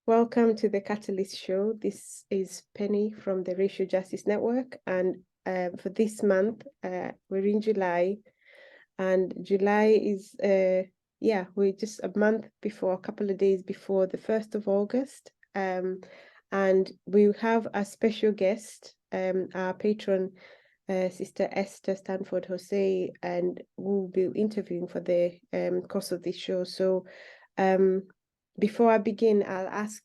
Welcome to the Catalyst Show. This is Penny from the Racial Justice Network, and for this month, we're in July, and July is, we're just a month before, a couple of days before the 1st of August, and we have a special guest, our patron, Sister Esther Stanford-Xosei, and we'll be interviewing for the course of this show. So, before I begin, I'll ask,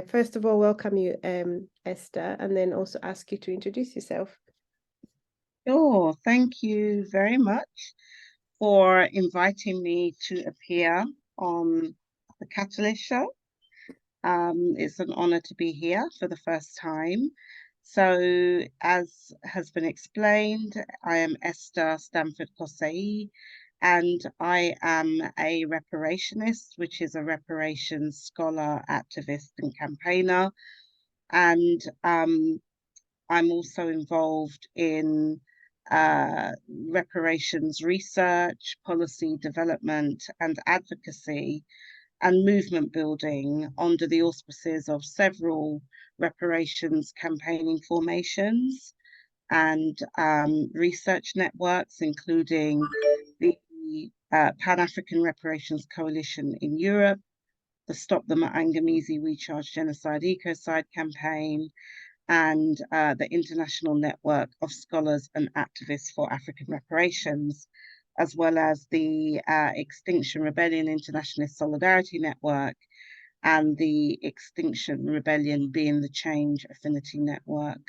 first of all, welcome you, Esther, and then also ask you to introduce yourself. Sure, thank you very much for inviting me to appear on the Catalyst Show. It's an honor to be here for the first time. So, as has been explained, I am Esther Stanford-Xosei, and I am a reparationist, which is a reparations scholar, activist, and campaigner. And I'm also involved in reparations research, policy development, and advocacy, and movement building under the auspices of several reparations campaigning formations and research networks, including the Pan-African Reparations Coalition in Europe, the Stop the Ma'angamizi We Charge Genocide Ecocide campaign, and the International Network of Scholars and Activists for African Reparations, as well as the Extinction Rebellion Internationalist Solidarity Network and the Extinction Rebellion Being the Change Affinity Network.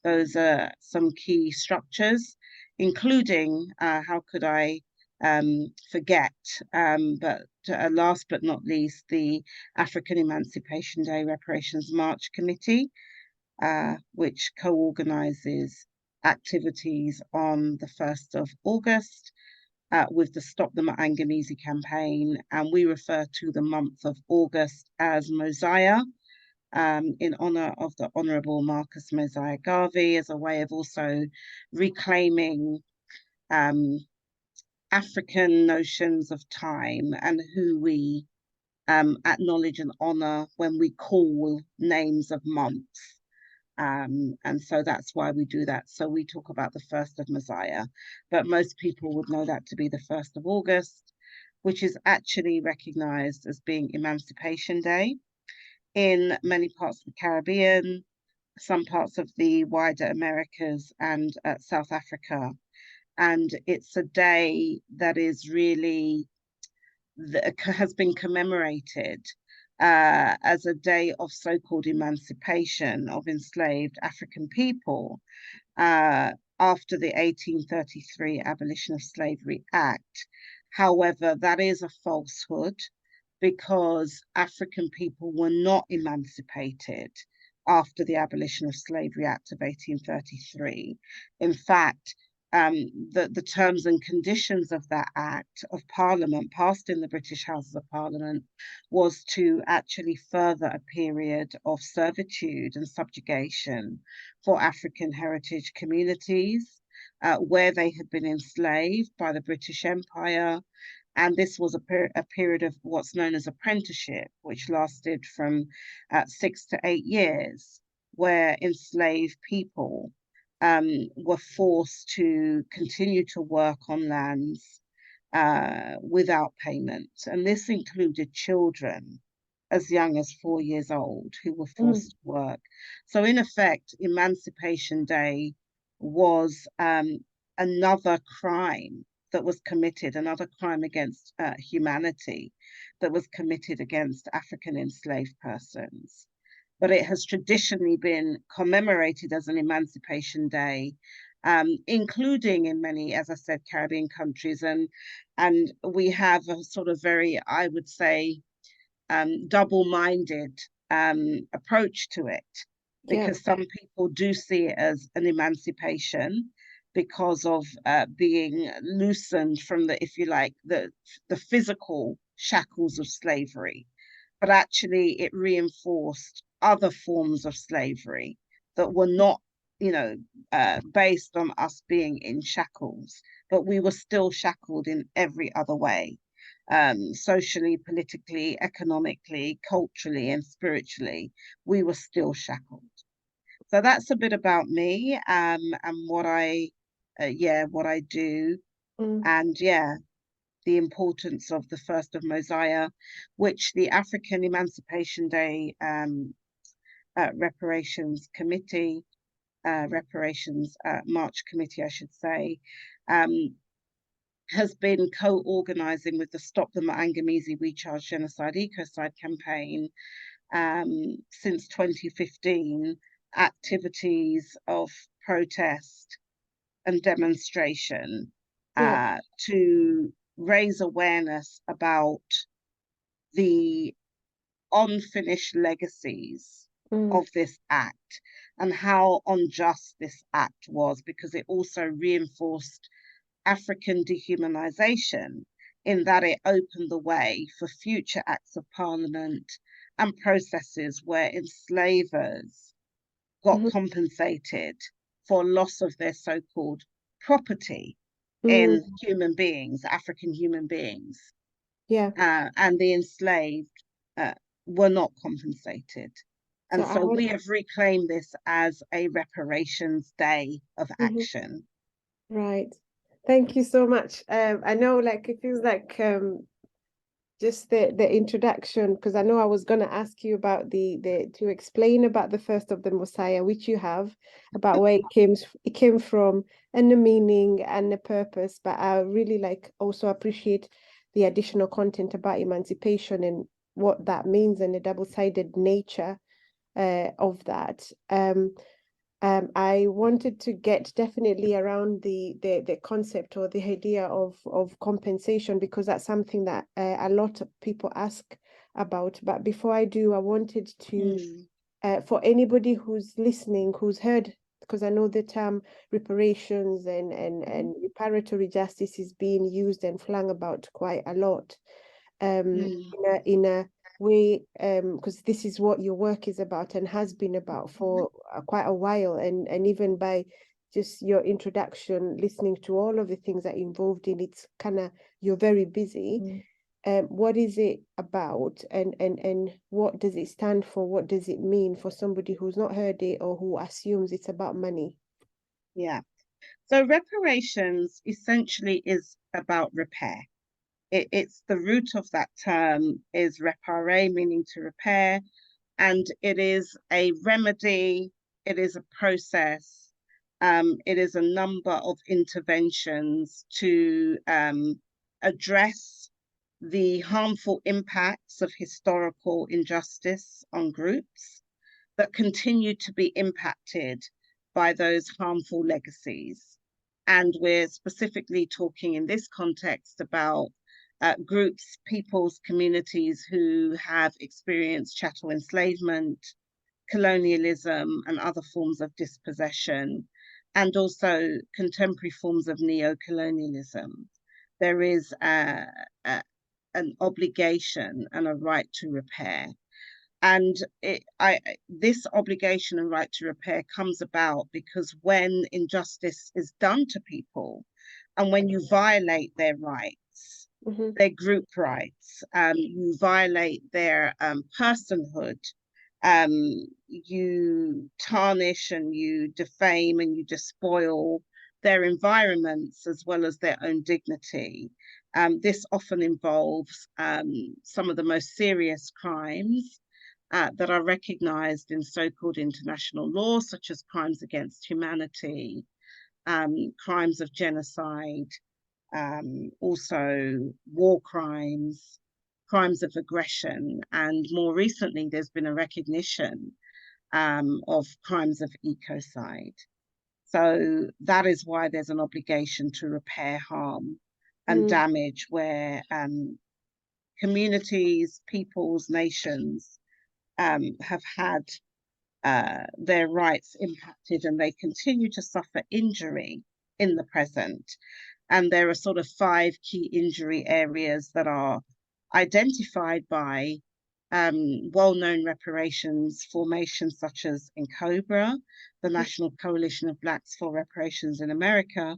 Those are some key structures, including, how could I forget, but last but not least, the African Emancipation Day Reparations March Committee, which co-organizes activities on the 1st of August with the Stop the Ma'angamizi campaign. And we refer to the month of August as Mosiah, in honor of the Honorable Marcus Mosiah Garvey, as a way of also reclaiming African notions of time and who we acknowledge and honor when we call names of months. And so that's why we do that. So we talk about the 1st of Mosiah, but most people would know that to be the 1st of August, which is actually recognized as being Emancipation Day in many parts of the Caribbean, some parts of the wider Americas, and South Africa. And it's a day that is really, has been commemorated as a day of so-called emancipation of enslaved African people after the 1833 Abolition of Slavery Act. However, that is a falsehood, because African people were not emancipated after the Abolition of Slavery Act of 1833. In fact, the terms and conditions of that Act of Parliament, passed in the British Houses of Parliament, was to actually further a period of servitude and subjugation for African heritage communities where they had been enslaved by the British Empire. And this was a period of what's known as apprenticeship, which lasted from 6 to 8 years, where enslaved people were forced to continue to work on lands without payment. And this included children as young as 4 years old who were forced to work. So in effect, Emancipation Day was another crime that was committed, another crime against humanity that was committed against African enslaved persons. But it has traditionally been commemorated as an Emancipation Day, including in many, as I said, Caribbean countries. And we have a sort of very, I would say, double-minded approach to it, because some people do see it as an emancipation because of being loosened from the, if you like, the physical shackles of slavery. But actually it reinforced other forms of slavery that were not, based on us being in shackles, but we were still shackled in every other way. socially, politically, economically, culturally, and spiritually, we were still shackled. So that's a bit about me, and what what I do, and the importance of the first of Mosiah, which the African Emancipation Day Reparations Committee, Reparations March Committee, I should say, has been co-organizing with the Stop the Ma'angamezi We Charge Genocide Ecocide campaign since 2015, activities of protest and demonstration to raise awareness about the unfinished legacies of this act and how unjust this act was, because it also reinforced African dehumanization in that it opened the way for future acts of parliament and processes where enslavers got compensated for loss of their so-called property in human beings, African human beings. And the enslaved were not compensated. And so we have reclaimed this as a reparations day of action. Right. Thank you so much. I know, like, it feels like just the introduction, because I know I was going to ask you about to explain about the first of the Mosiah, which you have, about where it came from and the meaning and the purpose. But I really also appreciate the additional content about emancipation and what that means and the double-sided nature of that. I wanted to get definitely around the concept or the idea of compensation, because that's something that a lot of people ask about. But before I do, I wanted to, for anybody who's listening, who's heard, because I know the term reparations and reparatory justice is being used and flung about quite a lot in a way, because this is what your work is about and has been about for quite a while, and even by just your introduction, listening to all of the things that you're involved in, it's kind of, you're very busy. What is it about, and what does it stand for? What does it mean for somebody who's not heard it or who assumes it's about money? So reparations essentially is about repair. It's the root of that term is reparare, meaning to repair, and it is a remedy, it is a process, it is a number of interventions to address the harmful impacts of historical injustice on groups that continue to be impacted by those harmful legacies. And we're specifically talking in this context about groups, peoples, communities who have experienced chattel enslavement, colonialism, and other forms of dispossession, and also contemporary forms of neo-colonialism. There is an obligation and a right to repair. And this obligation and right to repair comes about because when injustice is done to people, and when you violate their rights, their group rights, you violate their personhood, you tarnish and you defame and you despoil their environments as well as their own dignity. This often involves some of the most serious crimes that are recognized in so-called international law, such as crimes against humanity, crimes of genocide, also war crimes, crimes of aggression, and more recently, there's been a recognition of crimes of ecocide. So that is why there's an obligation to repair harm and damage where communities, peoples, nations have had their rights impacted and they continue to suffer injury in the present. And there are sort of 5 key injury areas that are identified by well-known reparations formations such as NCOBRA, the National Coalition of Blacks for Reparations in America,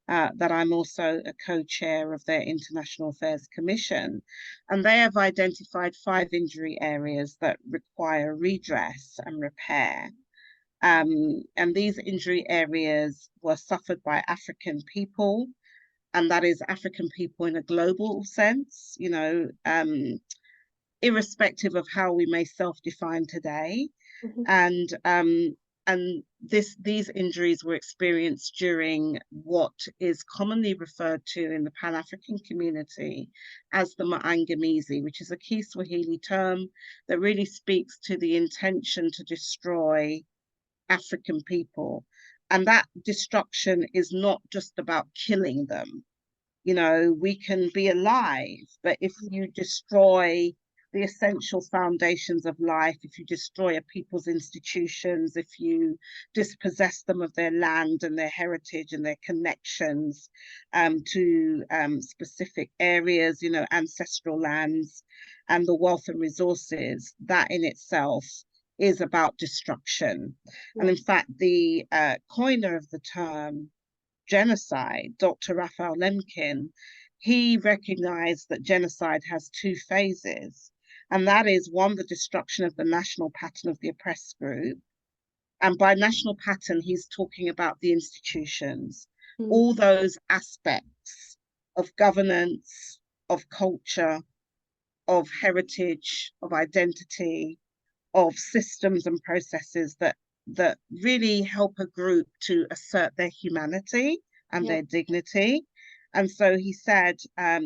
that I'm also a co-chair of their International Affairs Commission, and they have identified 5 injury areas that require redress and repair. And these injury areas were suffered by African people, and that is African people in a global sense, you know, irrespective of how we may self-define today. Mhm. And these injuries were experienced during what is commonly referred to in the Pan-African community as the Maangamizi, which is a key Swahili term that really speaks to the intention to destroy African people. And that destruction is not just about killing them. You know, we can be alive, but if you destroy the essential foundations of life, if you destroy a people's institutions, if you dispossess them of their land and their heritage and their connections to specific areas, you know, ancestral lands and the wealth and resources, that in itself is about destruction. And Yeah. in fact, the coiner of the term genocide, Dr. Raphael Lemkin, he recognized that genocide has 2 phases. And that is one, the destruction of the national pattern of the oppressed group. And by national pattern, he's talking about the institutions, Mm. all those aspects of governance, of culture, of heritage, of identity, of systems and processes that really help a group to assert their humanity and Yeah. their dignity. And so he said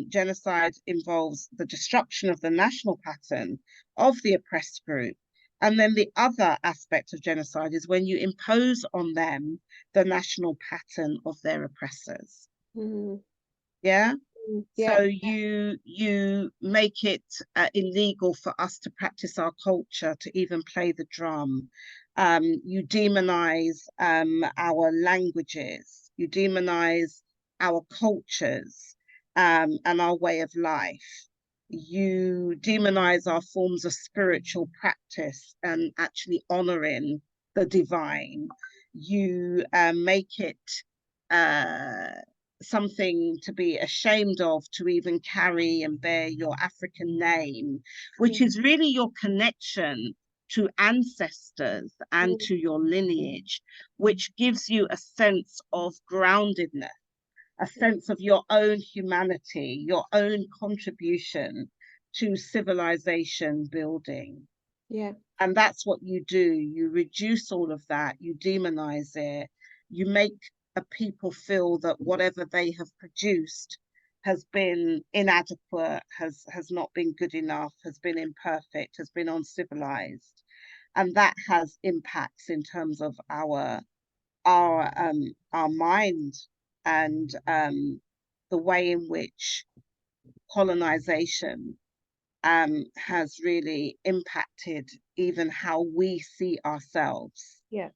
genocide involves the destruction of the national pattern of the oppressed group. And then the other aspect of genocide is when you impose on them the national pattern of their oppressors. Mm. Yeah. Yeah. So you make it illegal for us to practice our culture, to even play the drum. You demonize our languages. You demonize our cultures and our way of life. You demonize our forms of spiritual practice and actually honoring the divine. You make it uh, something to be ashamed of, to even carry and bear your African name, which Mm. is really your connection to ancestors and Mm. to your lineage, which gives you a sense of groundedness, a sense of your own humanity, your own contribution to civilization building. Yeah. And that's what you do. You reduce all of that, you demonize it, you make a people feel that whatever they have produced has been inadequate, has not been good enough, has been imperfect, has been uncivilized. And that has impacts in terms of our mind and the way in which colonization has really impacted even how we see ourselves, Yeah.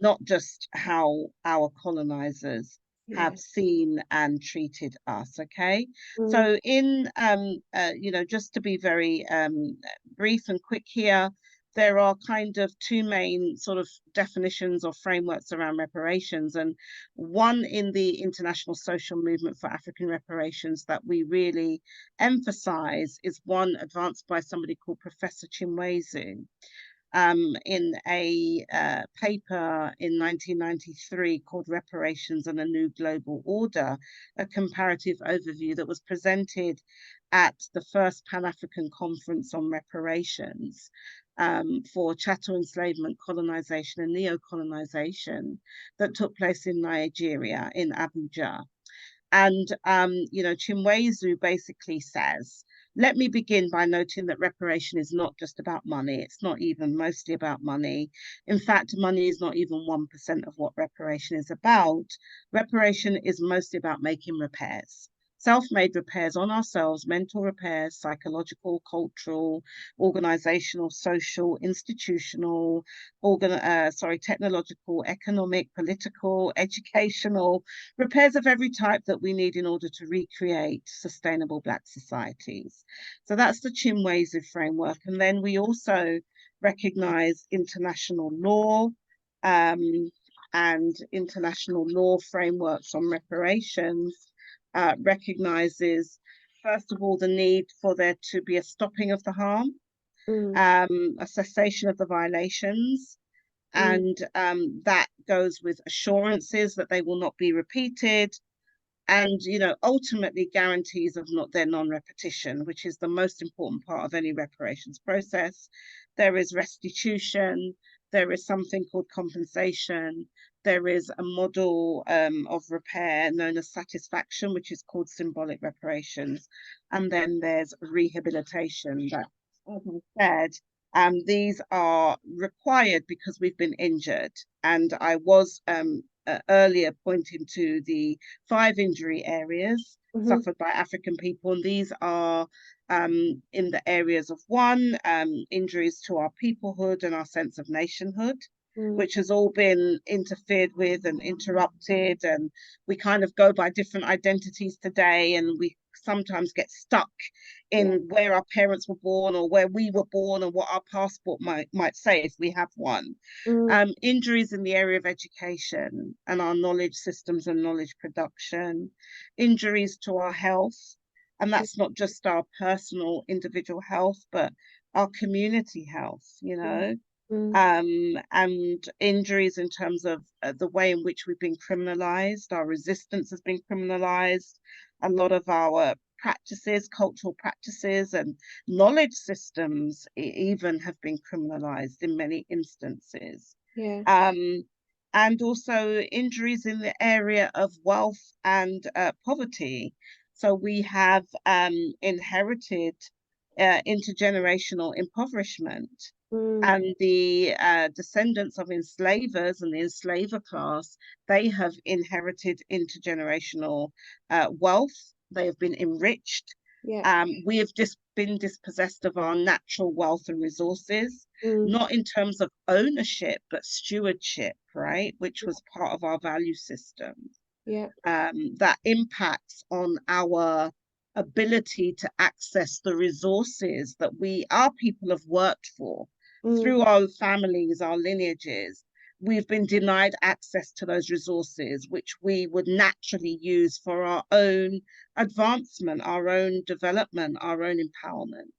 not just how our colonizers have Yeah. seen and treated us. Okay, Mm. so in you know, just to be very brief and quick here, there are kind of 2 main sort of definitions or frameworks around reparations, and one in the international social movement for African reparations that we really emphasize is one advanced by somebody called Professor Chinwezu in a paper in 1993 called Reparations and a New Global Order, a comparative overview that was presented at the first Pan-African Conference on Reparations for chattel enslavement, colonization and neo-colonization that took place in Nigeria, in Abuja. And, you know, Chinwezu basically says, let me begin by noting that reparation is not just about money. It's not even mostly about money. In fact, money is not even 1% of what reparation is about. Reparation is mostly about making repairs. Self-made repairs on ourselves, mental repairs, psychological, cultural, organizational, social, institutional, technological, economic, political, educational, repairs of every type that we need in order to recreate sustainable Black societies. So that's the Chinwezu framework. And then we also recognize international law. Um, and international law frameworks on reparations recognizes, first of all, the need for there to be a stopping of the harm, a cessation of the violations, and that goes with assurances that they will not be repeated, and ultimately guarantees of their non-repetition, which is the most important part of any reparations process. There is restitution, there is something called compensation, there is a model of repair known as satisfaction, which is called symbolic reparations, and then there's rehabilitation that, as I said, these are required because we've been injured. And I was earlier pointing to the 5 injury areas suffered by African people, and these are in the areas of 1, injuries to our peoplehood and our sense of nationhood, which has all been interfered with and interrupted, and we kind of go by different identities today, and we sometimes get stuck in where our parents were born or where we were born and what our passport might say if we have one. Injuries in the area of education and our knowledge systems and knowledge production, injuries to our health, and that's not just our personal individual health, but our community health, and injuries in terms of the way in which we've been criminalized. Our resistance has been criminalized. A lot of our practices, cultural practices, and knowledge systems even have been criminalized in many instances. And also injuries in the area of wealth and poverty. So we have inherited intergenerational impoverishment. And the descendants of enslavers and the enslaver class, they have inherited intergenerational wealth. They have been enriched. We have just been dispossessed of our natural wealth and resources, not in terms of ownership, but stewardship, right? Which was part of our value system. That impacts on our ability to access the resources that our people have worked for. Through our families, our lineages, we've been denied access to those resources, which we would naturally use for our own advancement, our own development, our own empowerment.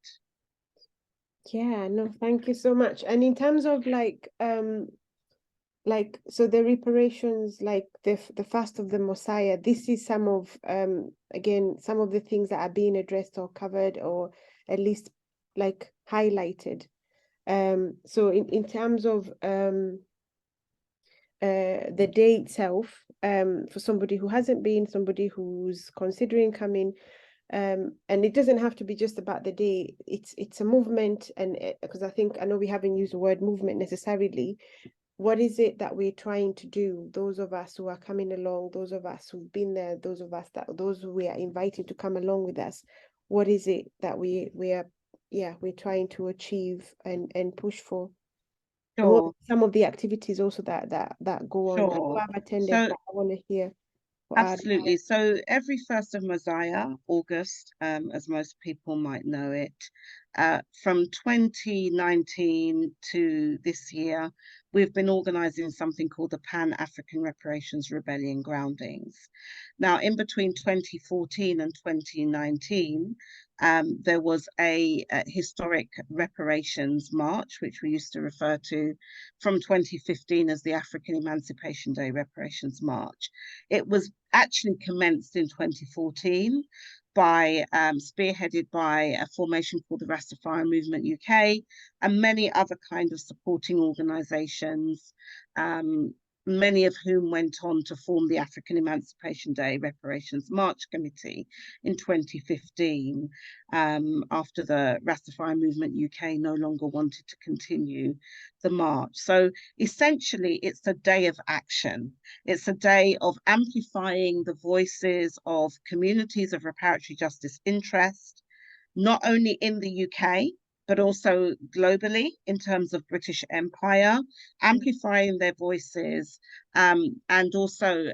Yeah, no, thank you so much. And in terms of so the reparations, like the fast of the Messiah, this is some of again some of the things that are being addressed or covered or at least like highlighted. So in terms of the day itself, for somebody who hasn't been, somebody who's considering coming, and it doesn't have to be just about the day. It's a movement, and because I know we haven't used the word movement necessarily. What is it that we're trying to do? Those of us who are coming along, those of us who've been there, those who we are inviting to come along with us. What is it that we're trying to achieve and push for? Sure. Some of the activities also that go on. Sure. I've attended, but I want to hear. Absolutely. So every 1st of Mosiah, August, as most people might know it, from 2019 to this year, we've been organizing something called the Pan-African Reparations Rebellion Groundings. Now, in between 2014 and 2019, there was a historic reparations march, which we used to refer to from 2015 as the African Emancipation Day Reparations March. It was actually commenced in 2014 by spearheaded by a formation called the Rastafari Movement UK and many other kind of supporting organizations, many of whom went on to form the African Emancipation Day Reparations March Committee in 2015, after the Rastafari Movement UK no longer wanted to continue the march. So essentially, it's a day of action. It's a day of amplifying the voices of communities of reparatory justice interest, not only in the UK, but also globally in terms of British Empire, amplifying their voices, and also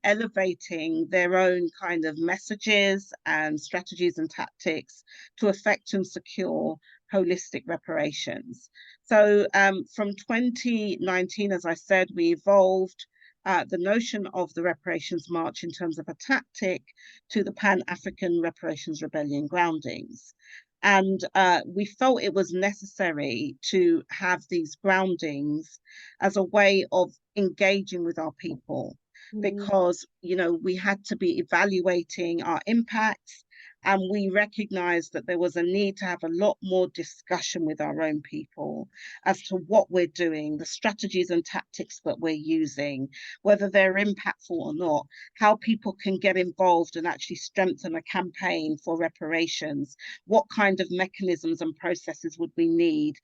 elevating their own kind of messages and strategies and tactics to effect and secure holistic reparations. So from 2019, as I said, we evolved the notion of the Reparations March in terms of a tactic to the Pan-African Reparations Rebellion groundings. And we felt it was necessary to have these groundings as a way of engaging with our people, because, you know, we had to be evaluating our impacts, and we recognized that there was a need to have a lot more discussion with our own people as to what we're doing, the strategies and tactics that we're using, whether they're impactful or not, how people can get involved and actually strengthen a campaign for reparations, what kind of mechanisms and processes would we need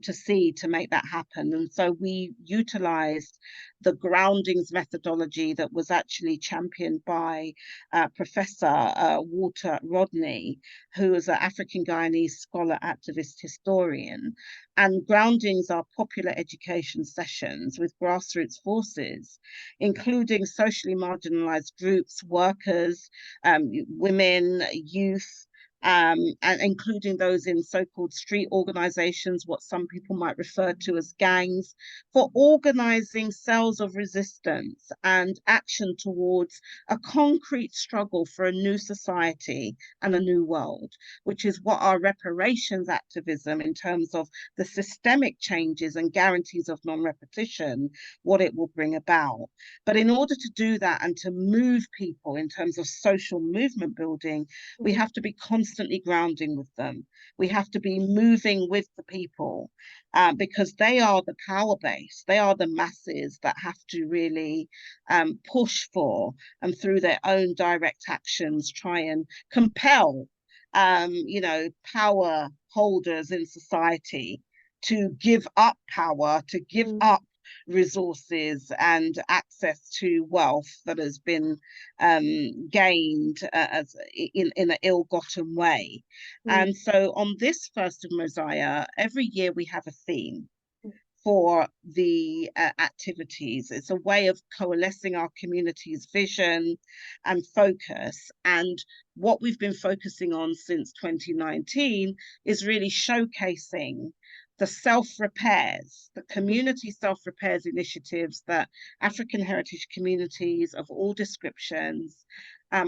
to see to make that happen. And so we utilized the groundings methodology that was actually championed by Professor Walter Rodney, who is an African Guyanese scholar, activist, historian. And groundings are popular education sessions with grassroots forces, including socially marginalized groups, workers, women, youth, and including those in so-called street organizations, what some people might refer to as gangs, for organizing cells of resistance and action towards a concrete struggle for a new society and a new world, which is what our reparations activism, in terms of the systemic changes and guarantees of non-repetition, what it will bring about. But in order to do that and to move people in terms of social movement building, we have to be constantly grounding with them. We have to be moving with the people, because they are the power base. They are the masses that have to really push for, and through their own direct actions, try and compel, you know, power holders in society to give up power, to give up resources and access to wealth that has been gained as in an ill-gotten way. And so on this 1st of Mosiah, every year we have a theme for the activities. It's a way of coalescing our community's vision and focus. And what we've been focusing on since 2019 is really showcasing the self-repairs, the community self-repairs initiatives that African heritage communities of all descriptions,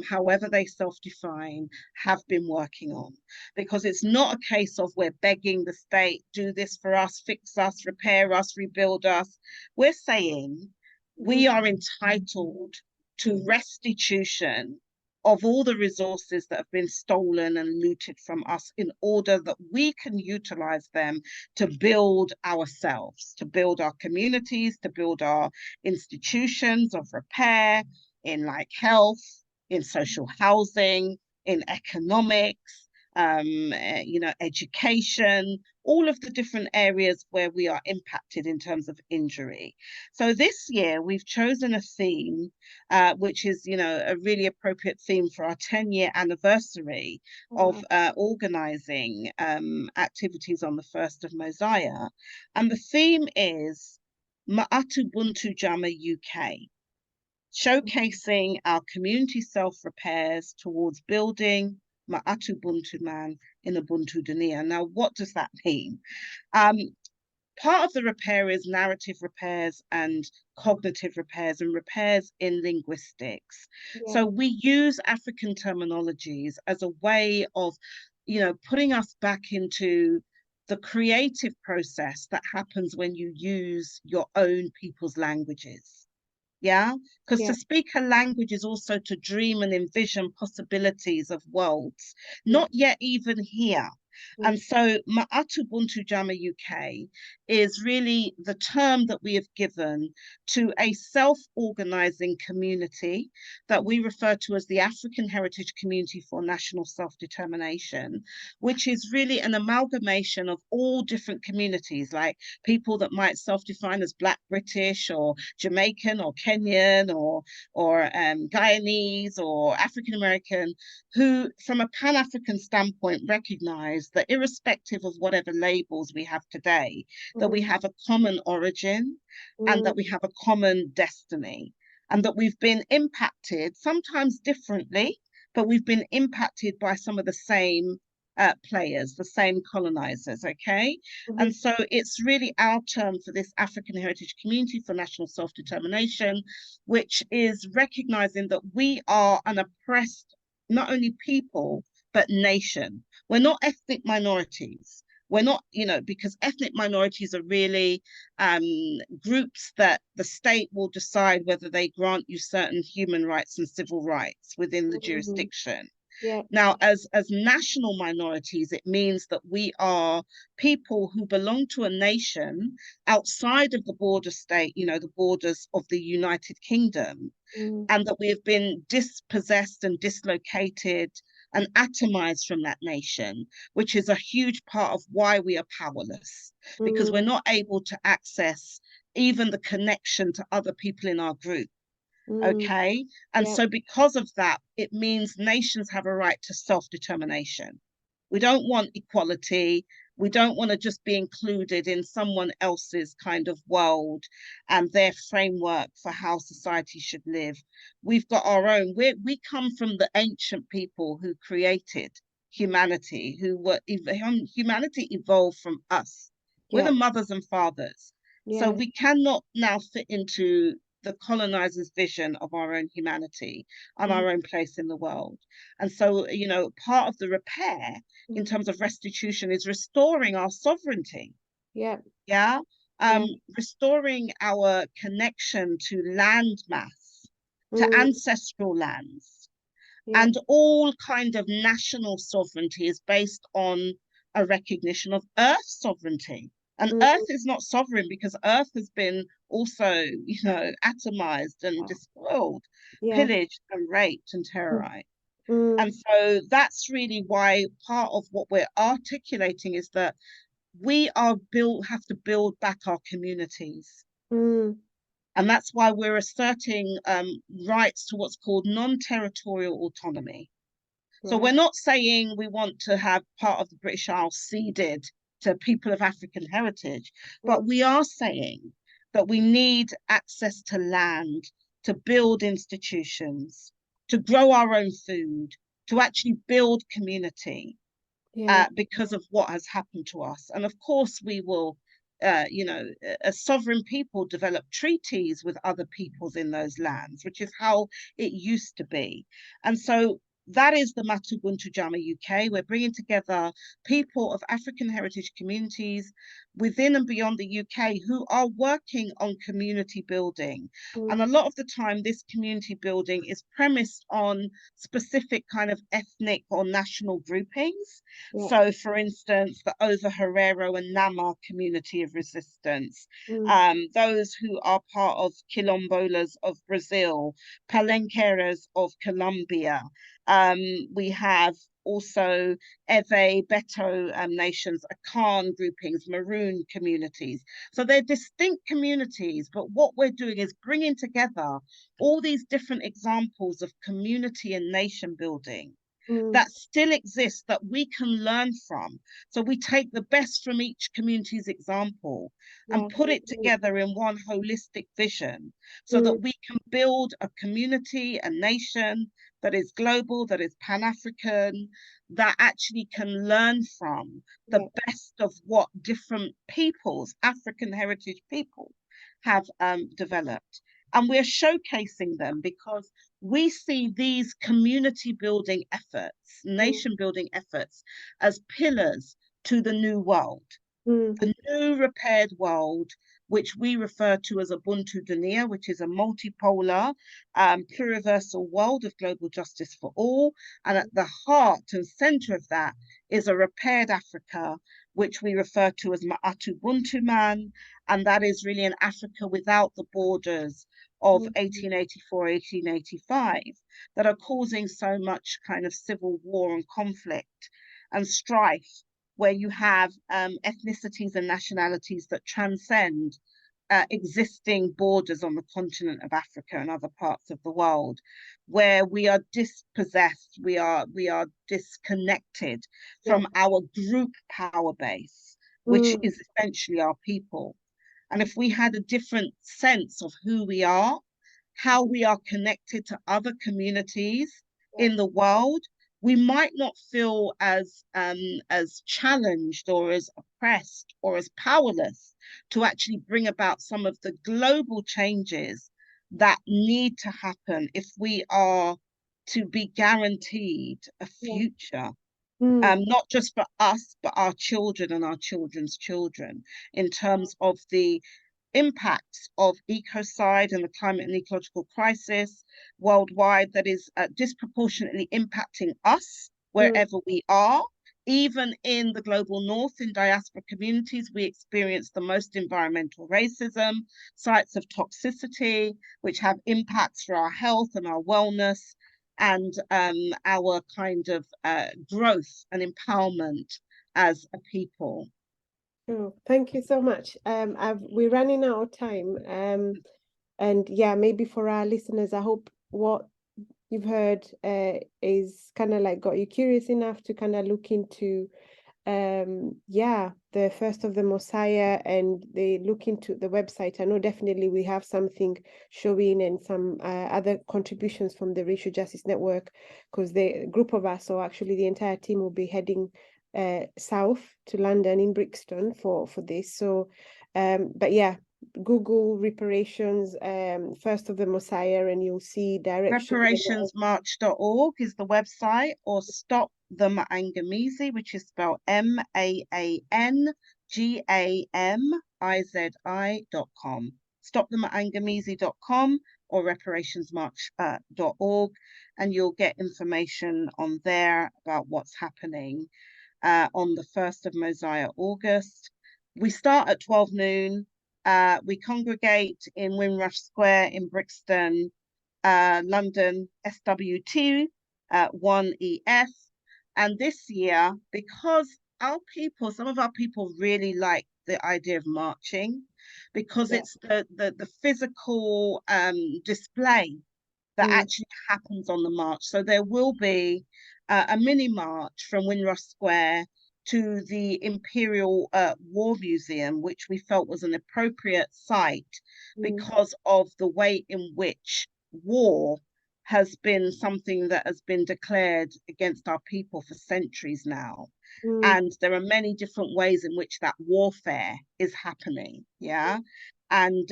however they self-define, have been working on. Because it's not a case of we're begging the state, do this for us, fix us, repair us, rebuild us. We're saying we are entitled to restitution of all the resources that have been stolen and looted from us, in order that we can utilize them to build ourselves, to build our communities, to build our institutions of repair in like health, in social housing, in economics, you know, education, all of the different areas where we are impacted in terms of injury. So this year we've chosen a theme, which is, you know, a really appropriate theme for our 10-year anniversary of organizing activities on the 1st of Mosiah. And the theme is Ma'atu Buntu Jama UK, showcasing our community self-repairs towards building Ma'atu Buntu Man in Ubuntu Dunia. Now, what does that mean? Part of the repair is narrative repairs and cognitive repairs and repairs in linguistics. So we use African terminologies as a way of, you know, putting us back into the creative process that happens when you use your own people's languages. Yeah, because to speak a language is also to dream and envision possibilities of worlds, not yet even here. And so Ma'atu Buntu Jama UK is really the term that we have given to a self-organizing community that we refer to as the African Heritage Community for National Self-Determination, which is really an amalgamation of all different communities, like people that might self-define as Black British or Jamaican or Kenyan or Guyanese or African American, who from a Pan-African standpoint recognize that irrespective of whatever labels we have today, that we have a common origin and that we have a common destiny, and that we've been impacted, sometimes differently, but we've been impacted by some of the same players, the same colonizers, okay? Mhm. And so it's really our turn for this African Heritage Community for National Self-Determination, which is recognizing that we are an oppressed, not only people, but nation. We're not ethnic minorities. We're not, because ethnic minorities are really groups that the state will decide whether they grant you certain human rights and civil rights within the Mhm. jurisdiction. Yeah. Now, as national minorities, it means that we are people who belong to a nation outside of the border state, the borders of the United Kingdom, Mm. and that we have been dispossessed and dislocated and atomized from that nation, which is a huge part of why we are powerless, because we're Mm. not able to access even the connection to other people in our group. Mm. Okay. And Yeah. so, because of that, it means nations have a right to self determination. We don't want equality. We don't want to just be included in someone else's kind of world and their framework for how society should live. We've got our own. We come from the ancient people who created humanity, humanity evolved from us. We're Yeah. the mothers and fathers. So Yeah. we cannot now fit into the colonizer's vision of our own humanity and Mm. our own place in the world. And so, part of the repair in Mm. terms of restitution is restoring our sovereignty. Yeah. Yeah. Yeah. Restoring our connection to land mass, to Mm. ancestral lands, Yeah. and all kind of national sovereignty is based on a recognition of earth sovereignty. And Mm. earth is not sovereign because earth has been also, atomized and Yeah. despoiled, Yeah. pillaged and raped and Mm. terrorized. Mm. And so that's really why part of what we're articulating is that have to build back our communities. Mm. And that's why we're asserting rights to what's called non-territorial autonomy. So Right. we're not saying we want to have part of the British Isles ceded to people of African heritage, Mm. but we are saying that we need access to land, to build institutions, to grow our own food, to actually build community Yeah. because of what has happened to us. And of course, we will, as sovereign people, develop treaties with other peoples in those lands, which is how it used to be. And so that is the Matubuntu Jama UK. We're bringing together people of African heritage communities within and beyond the UK who are working on community building. Mm. And a lot of the time, this community building is premised on specific kind of ethnic or national groupings. Yeah. So, for instance, the Over Herero and Nama community of resistance, Mm. those who are part of Quilombolas of Brazil, Palenqueras of Colombia. We have also Ewe, Beto nations, Akan groupings, Maroon communities. So they're distinct communities, but what we're doing is bringing together all these different examples of community and nation building Mm. that still exists that we can learn from. So we take the best from each community's example Yeah. and put it together in one holistic vision so Mm. that we can build a community, a nation that is global, that is Pan-African, that actually can learn from the Yeah. best of what different peoples, African heritage people, have developed. And we're showcasing them because we see these community building efforts, Mm. nation building efforts, as pillars to the new world, Mm. the new repaired world, which we refer to as Ubuntu Dunia, which is a multipolar, pluriversal world of global justice for all. And at the heart and center of that is a repaired Africa, which we refer to as Ma'atu Buntu Man. And that is really an Africa without the borders of Mm. 1884, 1885, that are causing so much kind of civil war and conflict and strife, where you have ethnicities and nationalities that transcend existing borders on the continent of Africa and other parts of the world, where we are dispossessed, we are disconnected Yeah. from our group power base, which Mm. is essentially our people. And if we had a different sense of who we are, how we are connected to other communities Yeah. in the world, we might not feel as challenged or as oppressed or as powerless to actually bring about some of the global changes that need to happen if we are to be guaranteed a Yeah. future, Mm. not just for us, but our children and our children's children, in terms of the impacts of ecocide and the climate and ecological crisis worldwide that is disproportionately impacting us Mm. wherever we are. Even in the global north, in diaspora communities, we experience the most environmental racism, sites of toxicity, which have impacts for our health and our wellness and our kind of growth and empowerment as a people. Oh, thank you so much. We're running out of time. And yeah, maybe for our listeners, I hope what you've heard is kind of like got you curious enough to kind of look into yeah, the First of the Messiah, and they look into the website. I know definitely we have something showing and some other contributions from the Racial Justice Network, because the group of us, or actually the entire team, will be heading south to London in Brixton for this. So but yeah, Google Reparations, First of the Messiah, and you'll see directions. Reparationsmarch.org is the website, or Stop the Maangamizi, which is spelled MAANGAMIZI.com. StopTheMaangamizi.com or reparationsmarch.org, and you'll get information on there about what's happening on the 1st of Mosiah, August. We start at 12 noon. We congregate in Windrush Square in Brixton, London, SW2 1EF. And this year, because some of our people really like the idea of marching, because Yeah. it's the physical display that Mm. actually happens on the march. So there will be a mini march from Windrush Square to the Imperial War Museum, which we felt was an appropriate site Mm. because of the way in which war has been something that has been declared against our people for centuries now. Mm. And there are many different ways in which that warfare is happening. Yeah. And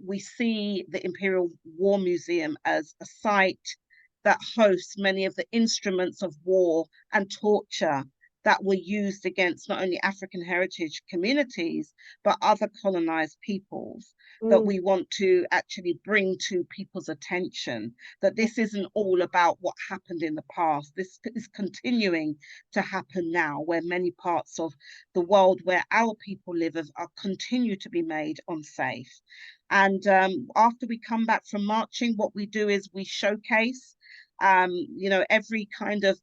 we see the Imperial War Museum as a site that hosts many of the instruments of war and torture that were used against not only African heritage communities, but other colonized peoples, that Mm. we want to actually bring to people's attention, that this isn't all about what happened in the past. This is continuing to happen now, where many parts of the world where our people live are continue to be made unsafe. And after we come back from marching, what we do is we showcase, every kind of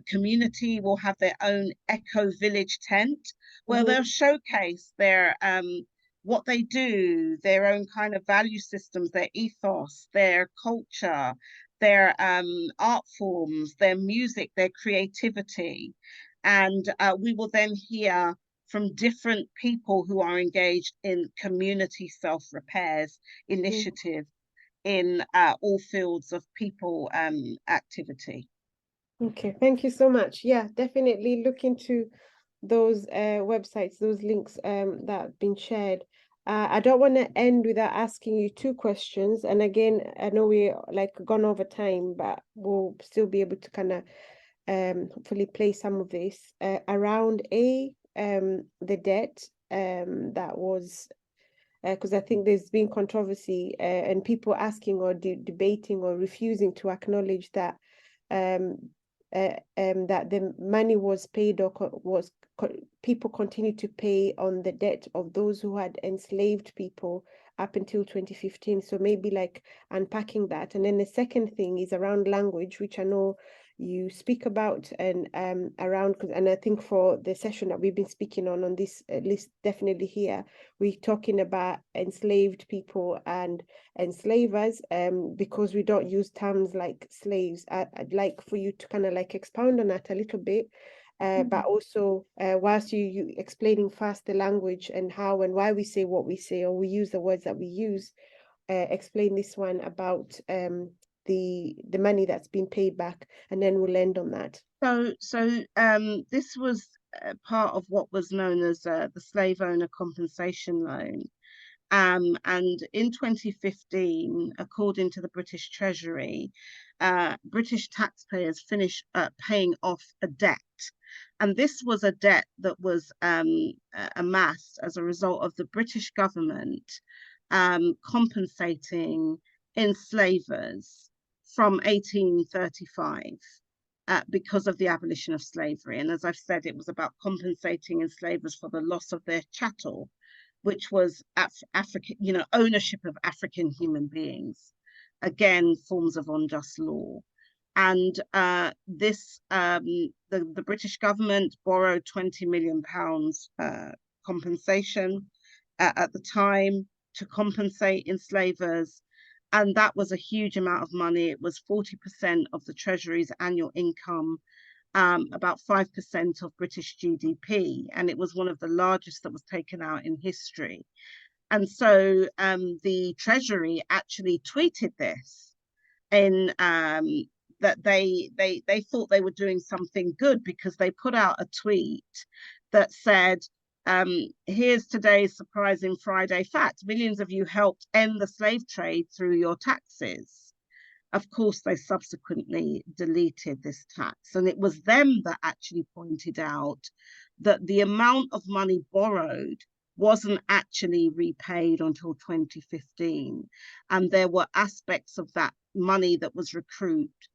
community will have their own eco village tent where they'll showcase their what they do, their own kind of value systems, their ethos, their culture, their art forms, their music, their creativity. And we will then hear from different people who are engaged in community self-repairs Mm. initiatives in all fields of people activity. Okay, thank you so much. Yeah, definitely look into those websites, those links that have been shared. I don't want to end without asking you two questions. And again, I know we like gone over time, but we'll still be able to kind of hopefully play some of this around the debt that was because I think there's been controversy and people asking or debating or refusing to acknowledge that um, that the money was paid or people continue to pay on the debt of those who had enslaved people up until 2015. So maybe like unpacking that. And then the second thing is around language, which I know you speak about, and around, and I think for the session that we've been speaking on this list, definitely here, we're talking about enslaved people and enslavers, because we don't use terms like slaves. I'd like for you to kind of like expound on that a little bit, but also whilst you explaining first the language and how and why we say what we say, or we use the words that we use, explain this one about the money that's been paid back, and then we'll end on that. This was part of what was known as the slave owner compensation loan. And in 2015, according to the British Treasury, British taxpayers finished paying off a debt. And this was a debt that was amassed as a result of the British government compensating enslavers from 1835 because of the abolition of slavery. And as I've said, it was about compensating enslavers for the loss of their chattel, which was African, ownership of African human beings. Again, forms of unjust law. And the British government borrowed £20 million compensation at the time to compensate enslavers. And that was a huge amount of money. It was 40% of the Treasury's annual income, about 5% of British GDP. And it was one of the largest that was taken out in history. And so the Treasury actually tweeted this in that they thought they were doing something good, because they put out a tweet that said, here's today's surprising Friday fact. Millions of you helped end the slave trade through your taxes. Of course, they subsequently deleted this tax. And it was them that actually pointed out that the amount of money borrowed wasn't actually repaid until 2015. And there were aspects of that money that was recouped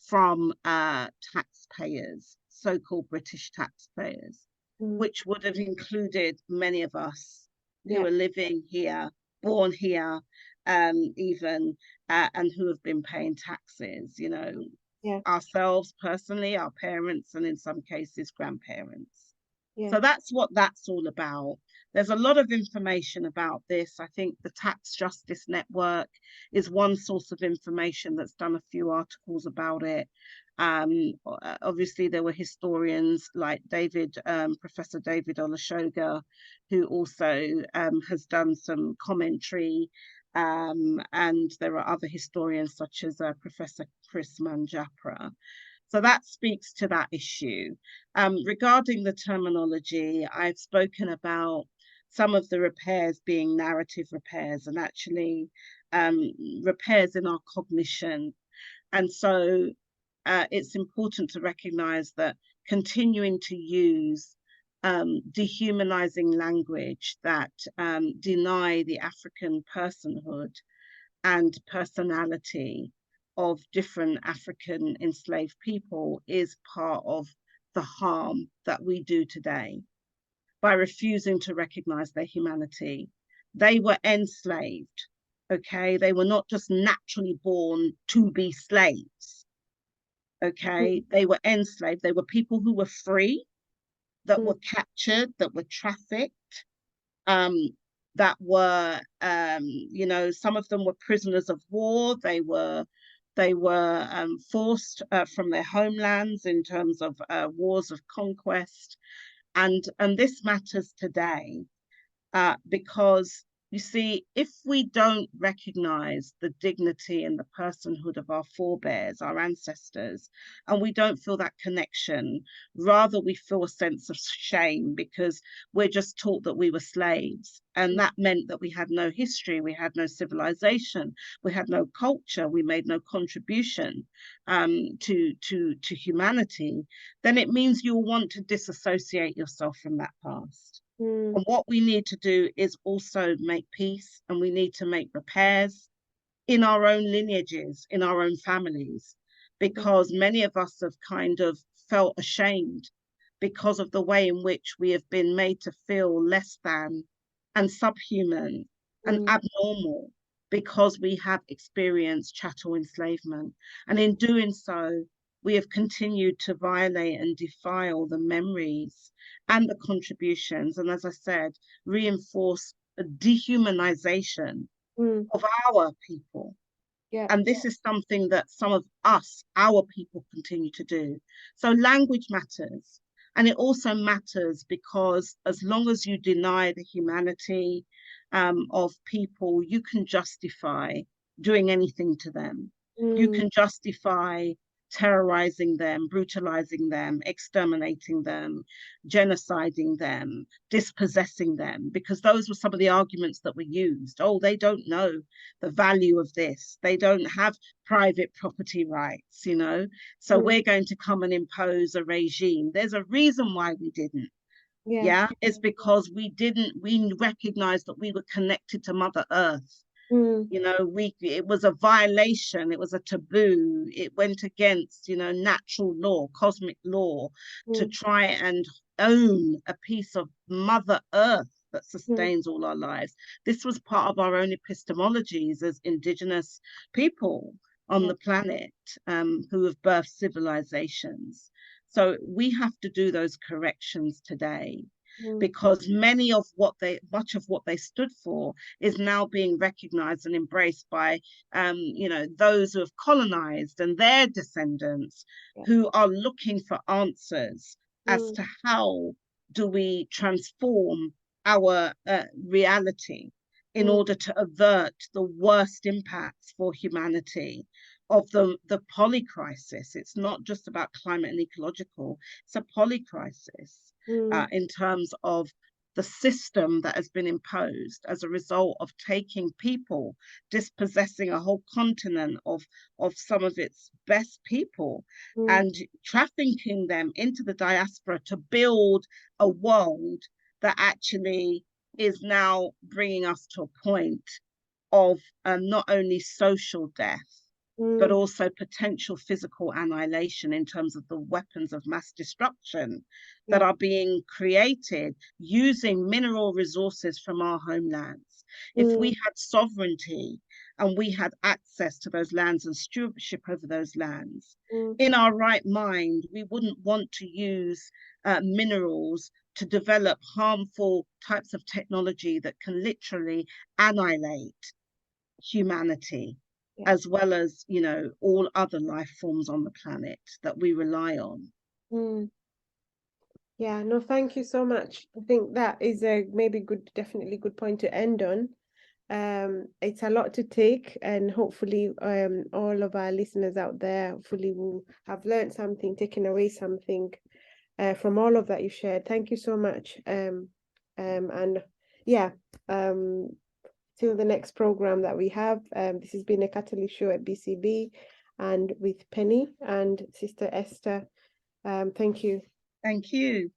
from taxpayers, so-called British taxpayers, which would have included many of us who are living here, born here, even, and who have been paying taxes, ourselves personally, our parents, and in some cases, grandparents. So that's what that's all about. There's a lot of information about this. I think the Tax Justice Network is one source of information that's done a few articles about it. Obviously, there were historians like Professor David Olusoga, who also has done some commentary. And there are other historians such as Professor Chris Manjapra. So that speaks to that issue. Regarding the terminology, I've spoken about some of the repairs being narrative repairs, and actually repairs in our cognition. And so it's important to recognize that continuing to use dehumanizing language that deny the African personhood and personality of different African enslaved people is part of the harm that we do today by refusing to recognize their humanity. They were enslaved, okay? They were not just naturally born to be slaves, okay? They were enslaved. They were people who were free, that were captured, that were trafficked, that were, some of them were prisoners of war. They were forced from their homelands in terms of wars of conquest. And this matters today because, you see, if we don't recognize the dignity and the personhood of our forebears, our ancestors, and we don't feel that connection, rather we feel a sense of shame because we're just taught that we were slaves. And that meant that we had no history, we had no civilization, we had no culture, we made no contribution to humanity. Then it means you'll want to disassociate yourself from that past. And what we need to do is also make peace, and we need to make repairs in our own lineages, in our own families, because many of us have kind of felt ashamed because of the way in which we have been made to feel less than and subhuman and abnormal because we have experienced chattel enslavement. And in doing so, we have continued to violate and defile the memories and the contributions, and as I said, reinforce a dehumanization of our people. And this is something that some of us, our people, continue to do. So language matters. And it also matters because as long as you deny the humanity of people, you can justify doing anything to them. You can justify terrorizing them, brutalizing them, exterminating them, genociding them, dispossessing them, because those were some of the arguments that were used. Oh, they don't know the value of this. They don't have private property rights, you know. So we're going to come and impose a regime. There's a reason why we didn't. Yeah, it's because we recognized that we were connected to Mother Earth. You know, it was a violation, it was a taboo, it went against, you know, natural law, cosmic law, to try and own a piece of Mother Earth that sustains all our lives. This was part of our own epistemologies as indigenous people on the planet, who have birthed civilizations. So we have to do those corrections today, because much of what they stood for is now being recognized and embraced by you know, those who have colonized and their descendants, who are looking for answers as to how do we transform our reality in order to avert the worst impacts for humanity of the poly crisis. It's not just about climate and ecological, it's a poly crisis. In terms of the system that has been imposed as a result of taking people, dispossessing a whole continent of some of its best people, and trafficking them into the diaspora to build a world that actually is now bringing us to a point of not only social death, but also potential physical annihilation in terms of the weapons of mass destruction that are being created using mineral resources from our homelands. If we had sovereignty and we had access to those lands and stewardship over those lands, in our right mind, we wouldn't want to use minerals to develop harmful types of technology that can literally annihilate humanity, as well as, you know, all other life forms on the planet that we rely on. Yeah, no, thank you so much. I think that is a definitely good point to end on. It's a lot to take, and hopefully all of our listeners out there hopefully will have learned something, taken away something from all of that you shared. Thank you so much. And yeah, till the next program that we have. This has been a Catalyst show at BCB, and with Penny and Sister Esther. Thank you. Thank you.